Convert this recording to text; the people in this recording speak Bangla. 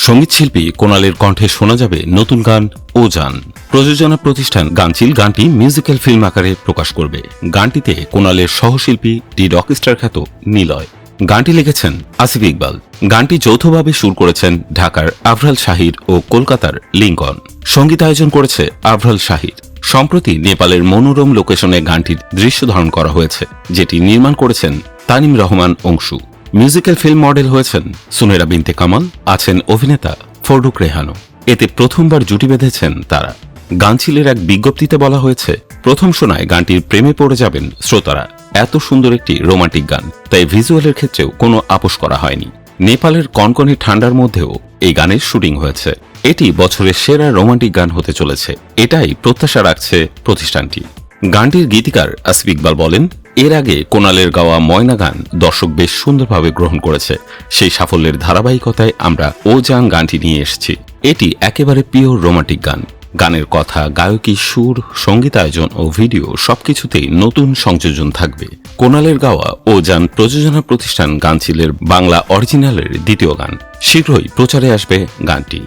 সঙ্গীতশিল্পী কোনালের কণ্ঠে শোনা যাবে নতুন গান ও জান। প্রযোজনা প্রতিষ্ঠান গানচিল গানটি মিউজিক্যাল ফিল্ম আকারে প্রকাশ করবে। গানটিতে কোনালের সহশিল্পী দি রকস্টার খ্যাত নিলয়। গানটি লিখেছেন আসিফ ইকবাল। গানটি যৌথভাবে সুর করেছেন ঢাকার আফরাল শাহির ও কলকাতার লিঙ্কন। সঙ্গীতায়োজন করেছে আফরাল শাহির। সম্প্রতি নেপালের মনোরম লোকেশনে গানটির দৃশ্য ধারণ করা হয়েছে, যেটি নির্মাণ করেছেন Tanim Rahman Anshu. Musical film model হয়েছেন সুনেরা বিনতে কামাল, আছেন অভিনেতা ফররুক রেহানও। এতে প্রথমবার জুটি বেঁধেছেন তারা। গানচিলের এক বিজ্ঞপ্তিতে বলা হয়েছে, প্রথম শোনায় গানটির প্রেমে পড়ে যাবেন শ্রোতারা। এত সুন্দর একটি রোমান্টিক গান, তাই ভিজুয়ালের ক্ষেত্রেও কোনো আপোষ করা হয়নি। নেপালের কনকনে ঠান্ডার মধ্যেও এই গানের শুটিং হয়েছে। এটি বছরের সেরা রোমান্টিক গান হতে চলেছে, এটাই প্রত্যাশা রাখছে প্রতিষ্ঠানটি। গানটির গীতিকার আসিফ ইকবাল বলেন, এর আগে কোনালের গাওয়া ময়না গান দর্শক বেশ সুন্দরভাবে গ্রহণ করেছে। সেই সাফল্যের ধারাবাহিকতায় আমরা ও জান গানটি নিয়ে এসেছি। এটি একেবারে পিওর রোমান্টিক গান। গানের কথা, গায়কী, সুর, সঙ্গীতায়োজন ও ভিডিও সবকিছুতেই নতুন সংযোজন থাকবে। কোনালের গাওয়া ও জান প্রযোজনা প্রতিষ্ঠান গানচিলের বাংলা অরিজিনালের দ্বিতীয় গান। শীঘ্রই প্রচারে আসবে গানটি।